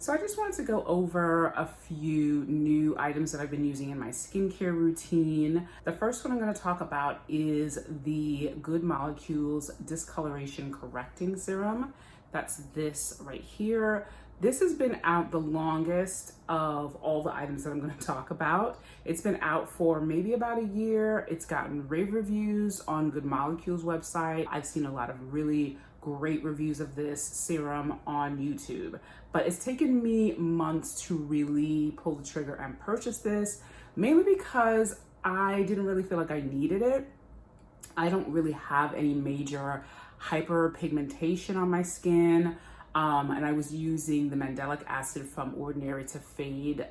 So I just wanted to go over a few new items that I've been using in my skincare routine. The first one I'm going to talk about is the Good Molecules Discoloration Correcting Serum. That's this right here. This has been out the longest of all the items that I'm going to talk about. It's been out for maybe about a year. It's gotten rave reviews on Good Molecules website. I've seen a lot of really great reviews of this serum on YouTube, but it's taken me months to really pull the trigger and purchase this, mainly because I didn't really feel like I needed it. I don't really have any major hyperpigmentation on my skin. And I was using the mandelic acid from Ordinary to fade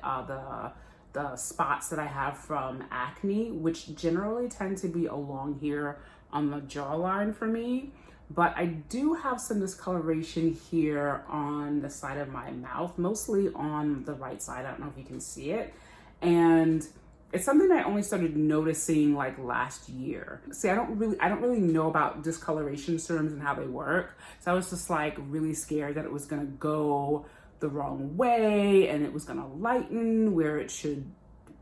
the spots that I have from acne, which generally tend to be along here on the jawline for me. But I do have some discoloration here on the side of my mouth, mostly on the right side. I don't know if you can see it. And it's something I only started noticing like last year. See, I don't really know about discoloration serums and how they work. So I was just like really scared that it was gonna go the wrong way and it was gonna lighten where it should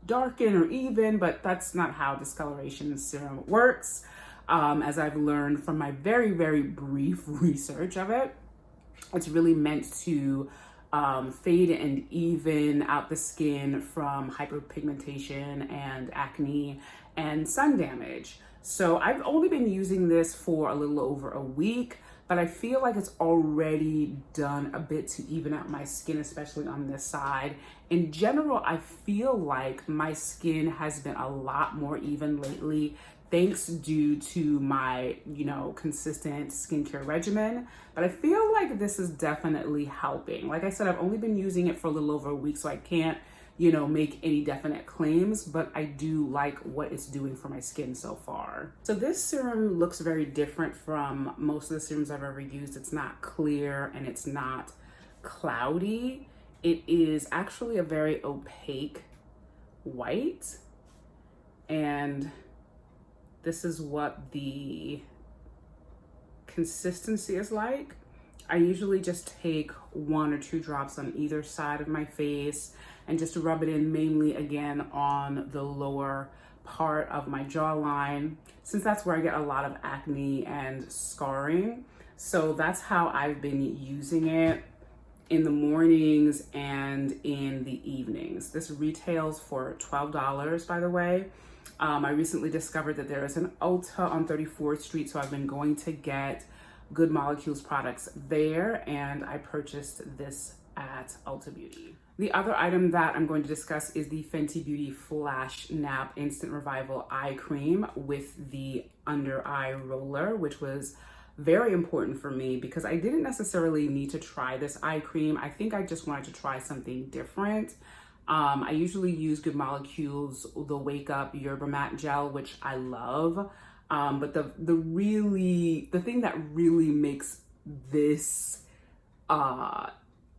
darken or even, but that's not how discoloration serum works. As I've learned from my very, very brief research of it, it's really meant to fade and even out the skin from hyperpigmentation and acne and sun damage. So I've only been using this for a little over a week, but I feel like it's already done a bit to even out my skin, especially on this side. In general, I feel like my skin has been a lot more even lately, thanks due to my, consistent skincare regimen. But I feel like this is definitely helping. Like I said, I've only been using it for a little over a week, so I can't, make any definite claims, but I do like what it's doing for my skin so far. So this serum looks very different from most of the serums I've ever used. It's not clear and it's not cloudy. It is actually a very opaque white, and this is what the consistency is like. I usually just take 1 or 2 drops on either side of my face and just rub it in mainly again on the lower part of my jawline, since that's where I get a lot of acne and scarring. So that's how I've been using it in the mornings and in the evenings. This retails for $12, by the way. I recently discovered that there is an Ulta on 34th Street, so I've been going to get Good Molecules products there, and I purchased this at Ulta Beauty. The other item that I'm going to discuss is the Fenty Beauty Flash Nap Instant Revival Eye Cream with the under eye roller, which was very important for me because I didn't necessarily need to try this eye cream. I think I just wanted to try something different. I usually use Good Molecules, the Wake Up Yerba Matte Gel, which I love. But the thing that really makes this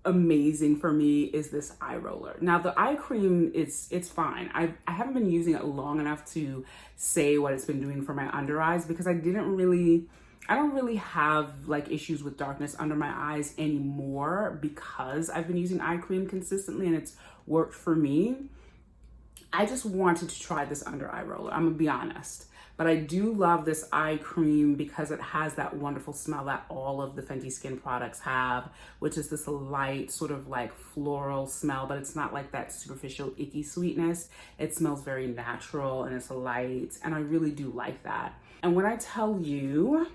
amazing for me is this eye roller. Now the eye cream, it's fine. I haven't been using it long enough to say what it's been doing for my under eyes because I don't really have like issues with darkness under my eyes anymore because I've been using eye cream consistently and it's worked for me. I just wanted to try this under eye roller, I'm gonna be honest. But I do love this eye cream because it has that wonderful smell that all of the Fenty skin products have, which is this light sort of like floral smell, but it's not like that superficial icky sweetness. It smells very natural and it's light, and I really do like that. And when I tell you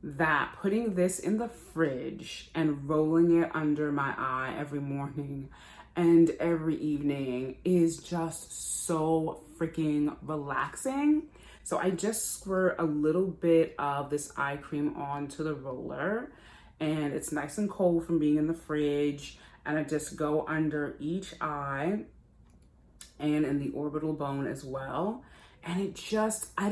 that putting this in the fridge and rolling it under my eye every morning and every evening is just so freaking relaxing. So I just squirt a little bit of this eye cream onto the roller, and it's nice and cold from being in the fridge, and I just go under each eye and in the orbital bone as well. And it just, I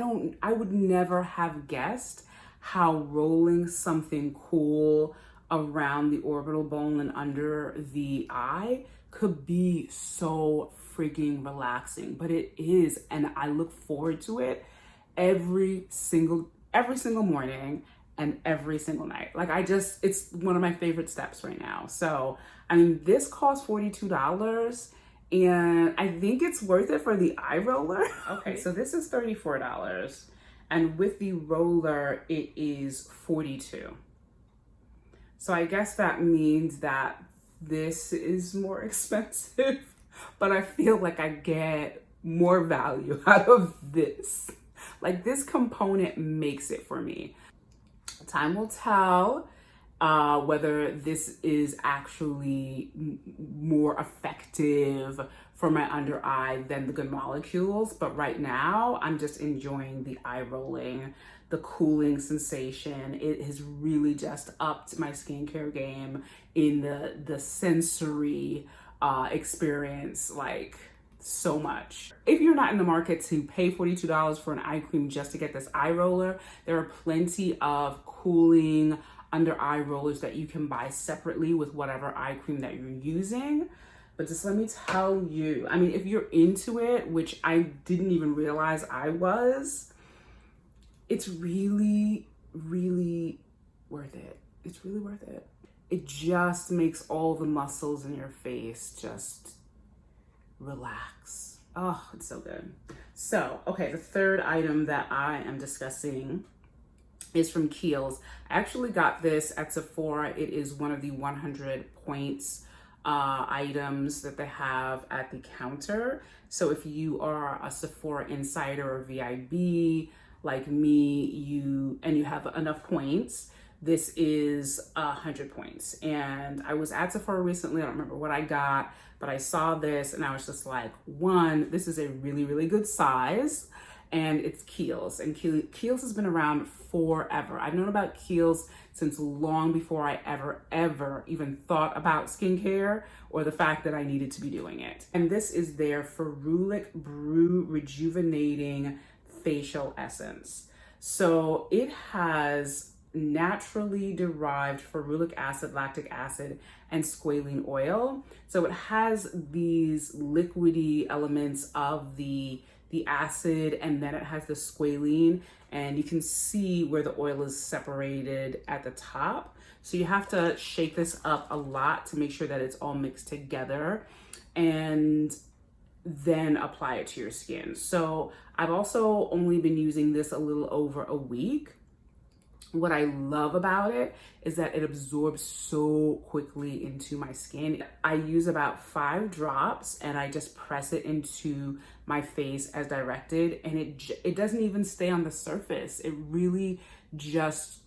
would never have guessed how rolling something cool around the orbital bone and under the eye could be so freaking relaxing. But it is, and I look forward to it every single morning and every single night. Like it's one of my favorite steps right now. So I mean, this cost $42 and I think it's worth it for the eye roller. Okay, so this is $34 and with the roller, it is $42. So I guess that means that this is more expensive, but I feel like I get more value out of this. Like this component makes it for me. Time will tell whether this is actually more effective for my under eye than the Good Molecules, but right now I'm just enjoying the eye rolling, the cooling sensation. It has really just upped my skincare game in the sensory experience, like so much. If you're not in the market to pay $42 for an eye cream just to get this eye roller, there are plenty of cooling under eye rollers that you can buy separately with whatever eye cream that you're using. But just let me tell you, I mean, if you're into it, which I didn't even realize I was, it's really, really worth it. It's really worth it. It just makes all the muscles in your face just relax. Oh, it's so good. So, okay, the third item that I am discussing is from Kiehls. I actually got this at Sephora. It is one of the 100 points items that they have at the counter. So if you are a Sephora insider or VIB like me, you have enough points, this is 100 points. And I was at Sephora recently. I don't remember what I got, but I saw this and I was just like, one, this is a really, really good size. And it's Kiehls. And Kiehls has been around forever. I've known about Kiehls since long before I ever even thought about skincare or the fact that I needed to be doing it. And this is their Ferulic Brew Rejuvenating Facial Essence. So it has naturally derived ferulic acid, lactic acid, and squalene oil. So it has these liquidy elements of the acid, and then it has the squalene, and you can see where the oil is separated at the top. So you have to shake this up a lot to make sure that it's all mixed together and then apply it to your skin. So I've also only been using this a little over a week. What I love about it is that it absorbs so quickly into my skin. I use about 5 drops and I just press it into my face as directed, and it doesn't even stay on the surface. It really just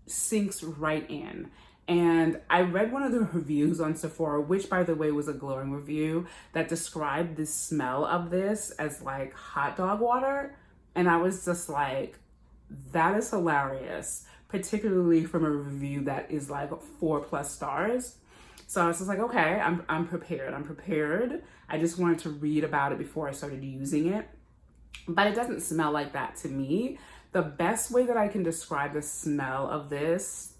sinks right in. And I read one of the reviews on Sephora, which by the way was a glowing review, that described the smell of this as like hot dog water. And I was just like, that is hilarious, particularly from a review that is like 4+ stars. So I was just like, okay, I'm prepared. I just wanted to read about it before I started using it. But it doesn't smell like that to me. The best way that I can describe the smell of this,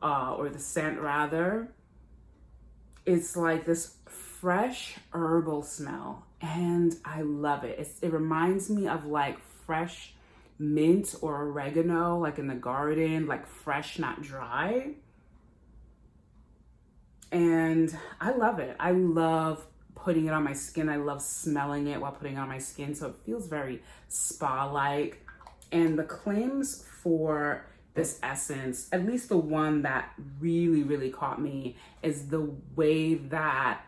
or the scent rather, it's like this fresh herbal smell. And I love it. It reminds me of like fresh mint or oregano, like in the garden, like fresh, not dry. And I love it. I love putting it on my skin. I love smelling it while putting it on my skin. So it feels very spa-like. And the claims for this essence, at least the one that really, really caught me, is the way that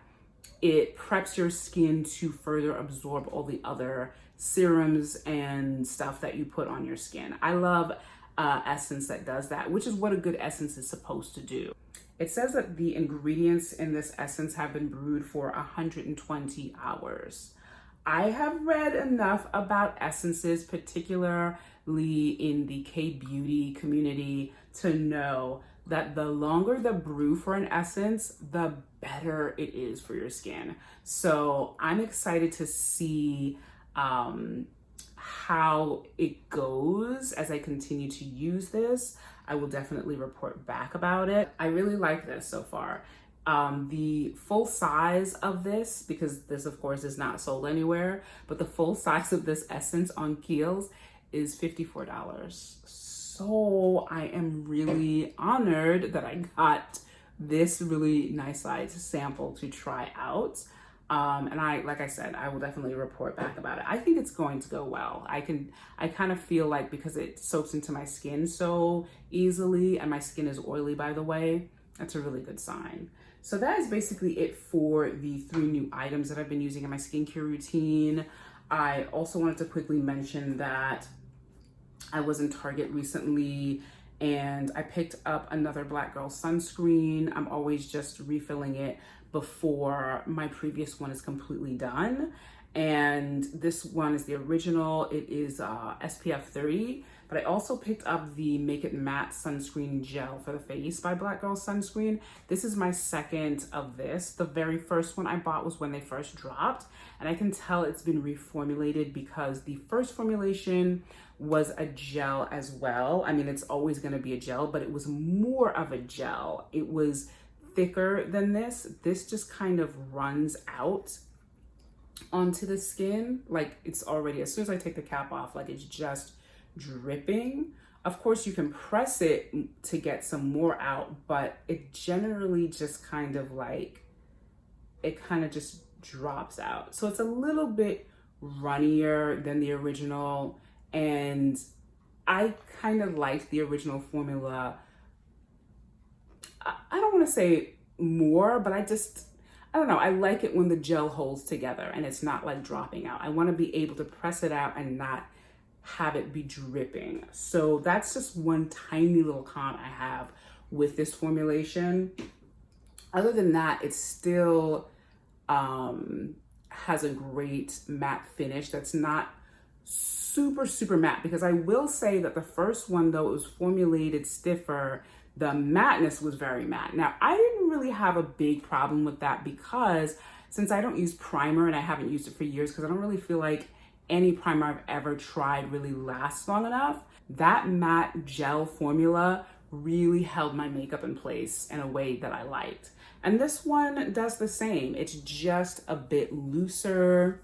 it preps your skin to further absorb all the other serums and stuff that you put on your skin. I love essence that does that, which is what a good essence is supposed to do. It says that the ingredients in this essence have been brewed for 120 hours. I have read enough about essences, particularly in the K-beauty community, to know that the longer the brew for an essence, the better it is for your skin. So I'm excited to see how it goes as I continue to use this. I will definitely report back about it. I really like this so far. The full size of this, because this of course is not sold anywhere, but the full size of this essence on Kiehls is $54. So I am really honored that I got this really nice size sample to try out. And like I said, I will definitely report back about it. I think it's going to go well. I kind of feel like because it soaks into my skin so easily, and my skin is oily, by the way, that's a really good sign. So that is basically it for the 3 new items that I've been using in my skincare routine. I also wanted to quickly mention that I was in Target recently and I picked up another Black Girl sunscreen. I'm always just refilling it before my previous one is completely done. And this one is the original. It is SPF 30, but I also picked up the Make It Matte Sunscreen Gel for the face by Black Girl Sunscreen. This is my second of this. The very first one I bought was when they first dropped, and I can tell it's been reformulated because the first formulation was a gel as well. I mean, it's always gonna be a gel, but it was more of a gel. It was thicker than this. This just kind of runs out onto the skin. Like it's already, as soon as I take the cap off, like it's just dripping. Of course, you can press it to get some more out, but it generally just kind of like, it kind of just drops out. So it's a little bit runnier than the original. And I kind of like the original formula. I don't want to say more, but I don't know. I like it when the gel holds together and it's not like dropping out. I want to be able to press it out and not have it be dripping. So that's just one tiny little con I have with this formulation. Other than that, it still has a great matte finish that's not super matte, because I will say that the first one, though it was formulated stiffer, the matteness was very matte. Now, I didn't really have a big problem with that because since I don't use primer and I haven't used it for years, because I don't really feel like any primer I've ever tried really lasts long enough, that matte gel formula really held my makeup in place in a way that I liked. And this one does the same. It's just a bit looser,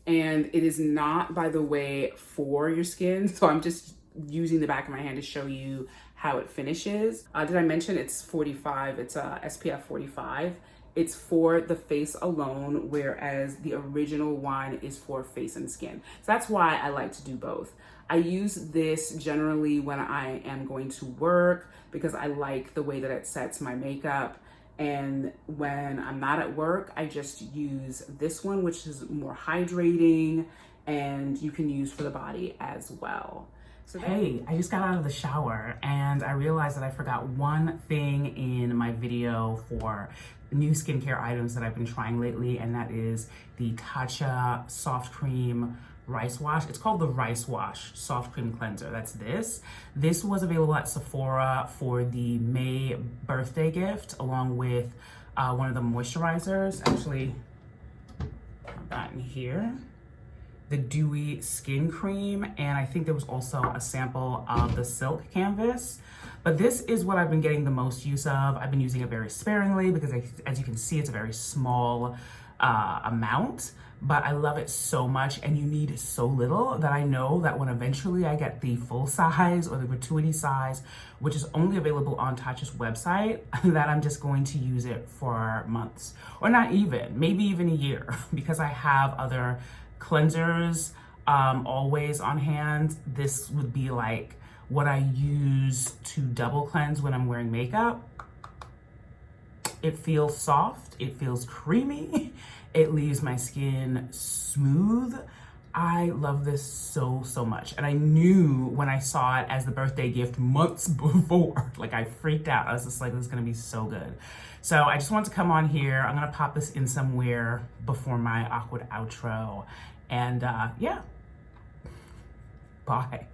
and it is not, by the way, for your skin. So I'm just using the back of my hand to show you how it finishes. Did I mention it's 45? It's SPF 45. It's for the face alone, whereas the original one is for face and skin. So that's why I like to do both. I use this generally when I am going to work because I like the way that it sets my makeup. And when I'm not at work, I just use this one, which is more hydrating and you can use for the body as well. So hey, I just got out of the shower and I realized that I forgot one thing in my video for new skincare items that I've been trying lately, and that is the Tatcha Soft Cream Rice Wash. It's called the Rice Wash Soft Cream Cleanser. That's this. This was available at Sephora for the May birthday gift, along with one of the moisturizers. Actually, I've gotten here the Dewy Skin Cream, and I think there was also a sample of the Silk Canvas. But this is what I've been getting the most use of. I've been using it very sparingly because as you can see, it's a very small amount, but I love it so much, and you need so little that I know that when eventually I get the full size or the gratuity size, which is only available on Tatcha's website, that I'm just going to use it for months, or not even, maybe even a year, because I have other cleansers always on hand. This would be like what I use to double cleanse when I'm wearing makeup. It feels soft, it feels creamy, it leaves my skin smooth. I love this so much. And I knew when I saw it as the birthday gift months before, like I freaked out. I was just like, this is gonna be so good. So I just wanted to come on here. I'm gonna pop this in somewhere before my awkward outro. And yeah, bye.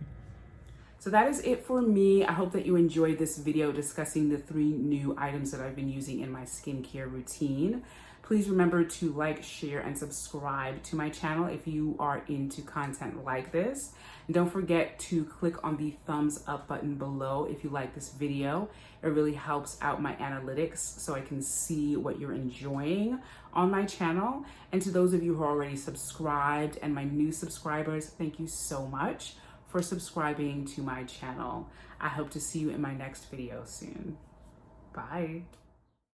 So that is it for me. I hope that you enjoyed this video discussing the 3 new items that I've been using in my skincare routine. Please remember to like, share, and subscribe to my channel if you are into content like this. And don't forget to click on the thumbs up button below if you like this video. It really helps out my analytics so I can see what you're enjoying on my channel. And to those of you who are already subscribed and my new subscribers, thank you so much for subscribing to my channel. I hope to see you in my next video soon. Bye.